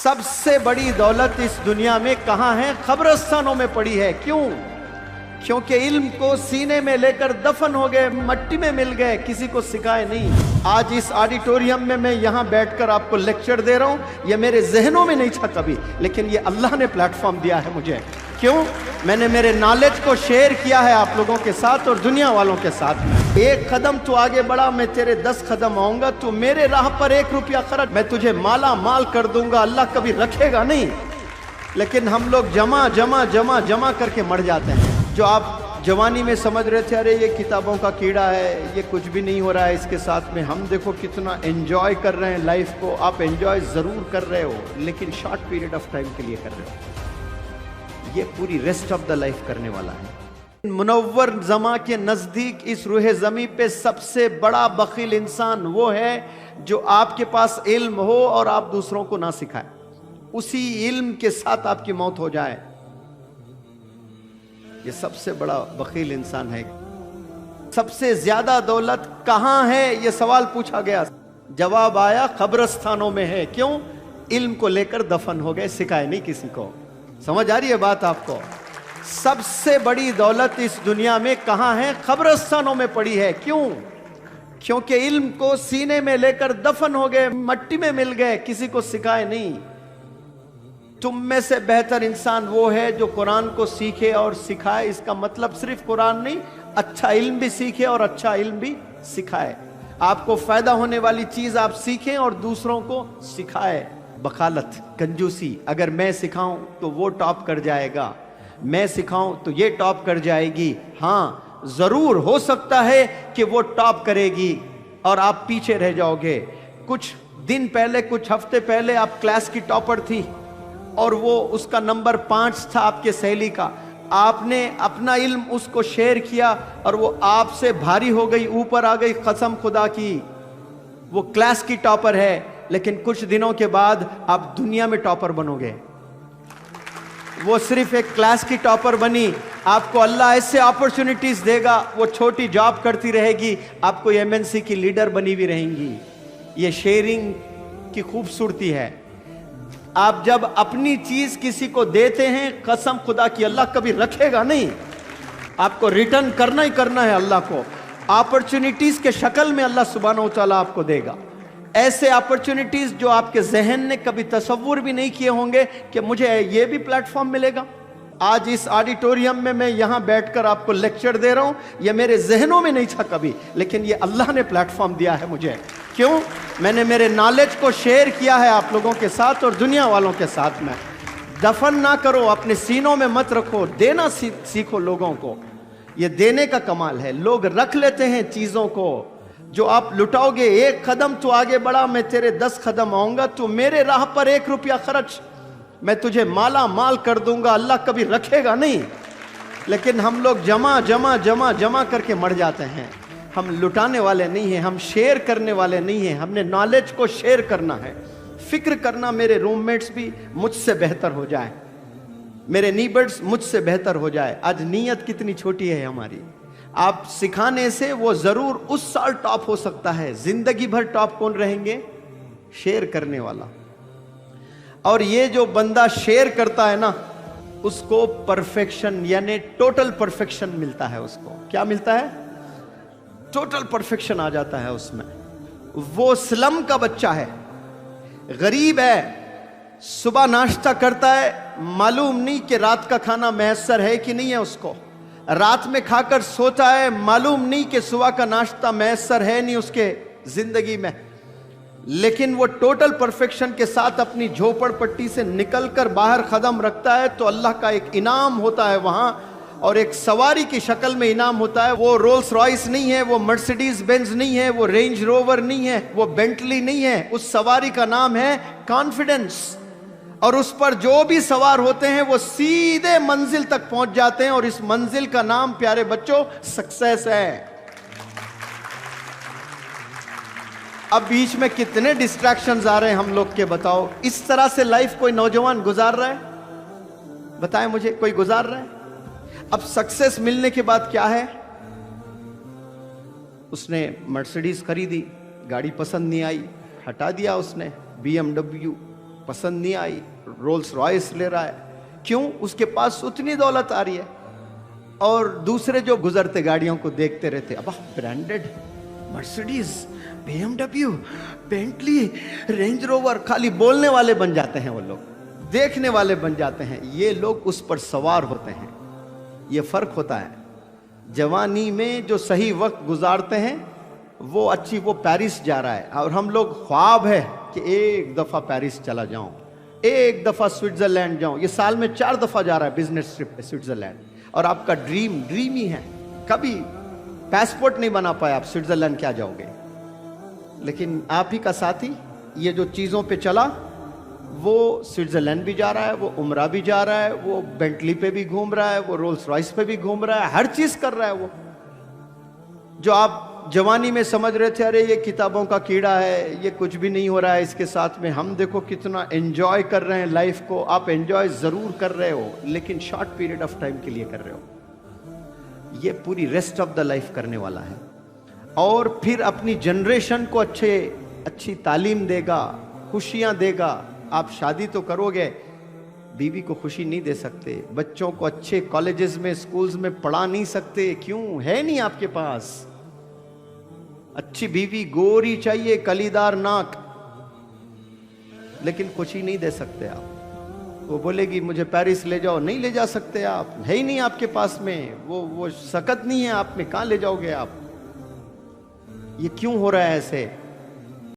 सबसे बड़ी दौलत इस दुनिया में कहाँ है? कब्रिस्तानों में पड़ी है। क्यों? क्योंकि इल्म को सीने में लेकर दफन हो गए, मट्टी में मिल गए, किसी को सिखाए नहीं। आज इस ऑडिटोरियम में मैं यहाँ बैठकर आपको लेक्चर दे रहा हूँ, ये मेरे जहनों में नहीं था कभी, लेकिन ये अल्लाह ने प्लेटफॉर्म दिया है मुझे। क्यों? मैंने मेरे नॉलेज को शेयर किया है आप लोगों के साथ और दुनिया वालों के साथ। एक कदम तू आगे बढ़ा, मैं तेरे 10 कदम आऊंगा। तू मेरे राह पर 1 रुपया खर्च, मैं तुझे माला माल कर दूंगा। अल्लाह कभी रखेगा नहीं, लेकिन हम लोग जमा जमा जमा जमा करके मर जाते हैं। जो आप जवानी में समझ रहे थे अरे ये किताबों का कीड़ा है, ये कुछ भी नहीं हो रहा है इसके साथ में, हम देखो कितना एंजॉय कर रहे हैं लाइफ को। आप एंजॉय ज़रूर कर रहे हो, लेकिन शॉर्ट पीरियड ऑफ टाइम के लिए कर रहे हो। ये पूरी रेस्ट ऑफ द लाइफ करने वाला है। मुनव्वर जमा के नज़दीक इस रूह ज़मी पे सबसे बड़ा बखील इंसान वो है जो आपके पास इल्म हो और आप दूसरों को ना सिखाए, उसी इल्म के साथ आपकी मौत हो जाए। ये सबसे बड़ा बखील इंसान है। सबसे ज्यादा दौलत कहाँ है, ये सवाल पूछा गया, जवाब आया कब्रिस्तानों में है। क्यों? इल्म को लेकर दफन हो गए, सिखाए नहीं किसी को। समझ आ रही है बात आपको? सबसे बड़ी दौलत इस दुनिया में कहाँ है? कब्रिस्तानों में पड़ी है। क्यों? क्योंकि इल्म को सीने में लेकर दफन हो गए, मट्टी में मिल गए, किसी को सिखाए नहीं। तुम में से बेहतर इंसान वो है जो कुरान को सीखे और सिखाए। इसका मतलब सिर्फ कुरान नहीं, अच्छा इल्म भी सीखे और अच्छा इल्म भी सिखाए। आपको फायदा होने वाली चीज आप सीखें और दूसरों को सिखाए। बखालत, कंजूसी, अगर मैं सिखाऊं तो वो टॉप कर जाएगा, मैं सिखाऊं तो ये टॉप कर जाएगी। हाँ, जरूर हो सकता है कि वो टॉप करेगी और आप पीछे रह जाओगे। कुछ दिन पहले, कुछ हफ्ते पहले आप क्लास की टॉपर थी और वो उसका नंबर 5 था आपके सहेली का। आपने अपना इल्म उसको शेयर किया और वो आपसे भारी हो गई, ऊपर आ गई, कसम खुदा की वो क्लास की टॉपर है, लेकिन कुछ दिनों के बाद आप दुनिया में टॉपर बनोगे। वो सिर्फ एक क्लास की टॉपर बनी, आपको अल्लाह ऐसे अपॉर्चुनिटीज देगा, वो छोटी जॉब करती रहेगी, आपको एमएनसी की लीडर बनी भी रहेंगी। ये शेयरिंग की खूबसूरती है। आप जब अपनी चीज किसी को देते हैं, कसम खुदा की अल्लाह कभी रखेगा नहीं, आपको रिटर्न करना ही करना है अल्लाह को। अपॉर्चुनिटीज के शक्ल में अल्लाह सुब्हानहू तआला आपको देगा, ऐसे अपॉर्चुनिटीज जो आपके जहन ने कभी तसव्वुर भी नहीं किए होंगे कि मुझे ये भी प्लेटफॉर्म मिलेगा। आज इस ऑडिटोरियम में मैं यहाँ बैठकर आपको लेक्चर दे रहा हूँ, ये मेरे जहनों में नहीं था कभी, लेकिन ये अल्लाह ने प्लेटफॉर्म दिया है मुझे। क्यों? मैंने मेरे नॉलेज को शेयर किया है आप लोगों के साथ और दुनिया वालों के साथ में। दफन ना करो, अपने सीनों में मत रखो, देना सीखो लोगों को। ये देने का कमाल है। लोग रख लेते हैं चीज़ों को, जो आप लुटाओगे। 1 कदम तू आगे बढ़ा, मैं तेरे 10 कदम आऊंगा। तू मेरे राह पर 1 रुपया खर्च, मैं तुझे माला माल कर दूंगा। अल्लाह कभी रखेगा नहीं, लेकिन हम लोग जमा जमा जमा जमा करके मर जाते हैं। हम लुटाने वाले नहीं हैं, हम शेयर करने वाले नहीं हैं। हमने नॉलेज को शेयर करना है, फिक्र करना मेरे रूममेट्स भी मुझसे बेहतर हो जाए, मेरे नीबर्स मुझसे बेहतर हो जाए। आज नीयत कितनी छोटी है हमारी। आप सिखाने से वो जरूर उस साल टॉप हो सकता है, जिंदगी भर टॉप कौन रहेंगे? शेयर करने वाला। और ये जो बंदा शेयर करता है ना, उसको परफेक्शन यानी टोटल परफेक्शन मिलता है। उसको क्या मिलता है? टोटल परफेक्शन आ जाता है उसमें। वो स्लम का बच्चा है, गरीब है, सुबह नाश्ता करता है, मालूम नहीं कि रात का खाना मैसर है कि नहीं है उसको। रात में खाकर सोता है, मालूम नहीं कि सुबह का नाश्ता मैसर है नहीं उसके जिंदगी में। लेकिन वो टोटल परफेक्शन के साथ अपनी झोपड़पट्टी से निकलकर बाहर कदम रखता है तो अल्लाह का एक इनाम होता है वहां, और एक सवारी की शक्ल में इनाम होता है। वो रोल्स रॉयस नहीं है, वो मर्सिडीज बेंज नहीं है, वो रेंज रोवर नहीं है, वो बेंटली नहीं है। उस सवारी का नाम है कॉन्फिडेंस। और उस पर जो भी सवार होते हैं वो सीधे मंजिल तक पहुंच जाते हैं, और इस मंजिल का नाम, प्यारे बच्चों, सक्सेस है। अब बीच में कितने डिस्ट्रैक्शंस आ रहे हैं हम लोग के, बताओ। इस तरह से लाइफ कोई नौजवान गुजार रहा है? बताएं मुझे, कोई गुजार रहा है? अब सक्सेस मिलने के बाद क्या है? उसने मर्सिडीज खरीदी, गाड़ी पसंद नहीं आई, हटा दिया उसने, BMW, पसंद नहीं आई, रोल्स रॉयस ले रहा है, क्यों? उसके पास उतनी दौलत आ रही है। और दूसरे जो गुजरते गाड़ियों को देखते रहते, अब branded Mercedes, BMW, Bentley, range rover, खाली बोलने वाले बन जाते हैं वो लोग, देखने वाले बन जाते हैं, ये लोग उस पर सवार होते हैं। ये फर्क होता है। जवानी में जो सही वक्त गुजारते हैं वो अच्छी, वो पेरिस जा रहा है, और हम लोग ख्वाब है कि एक दफा पेरिस चला जाऊं, एक दफा स्विट्जरलैंड जाऊं। ये साल में 4 दफा जा रहा है बिजनेस ट्रिप पे स्विट्जरलैंड, और आपका ड्रीम ही है। कभी पासपोर्ट नहीं बना पाया, आप स्विट्जरलैंड क्या जाओगे? लेकिन आप ही का साथी ये जो चीज़ों पे चला, वो स्विट्जरलैंड भी जा रहा है, वो उमरा भी जा रहा है, वो बेंटली पे भी घूम रहा है, वो रोल्स रॉयस पे भी घूम रहा है, हर चीज़ कर रहा है वो। जो आप जवानी में समझ रहे थे अरे ये किताबों का कीड़ा है, ये कुछ भी नहीं हो रहा है इसके साथ में, हम देखो कितना एंजॉय कर रहे हैं लाइफ को। आप एंजॉय ज़रूर कर रहे हो, लेकिन शॉर्ट पीरियड ऑफ टाइम के लिए कर रहे हो। ये पूरी रेस्ट ऑफ द लाइफ करने वाला है, और फिर अपनी जनरेशन को अच्छी तालीम देगा, खुशियाँ देगा। आप शादी तो करोगे, बीवी को खुशी नहीं दे सकते, बच्चों को अच्छे कॉलेजेस में, स्कूल्स में पढ़ा नहीं सकते, क्यों? है नहीं आपके पास। अच्छी बीवी गोरी चाहिए, कलीदार नाक, लेकिन खुशी नहीं दे सकते आप। वो बोलेगी मुझे पेरिस ले जाओ, नहीं ले जा सकते आप, है ही नहीं आपके पास में, वो सकत नहीं है आप में, कहां ले जाओगे आप? ये क्यों हो रहा है ऐसे?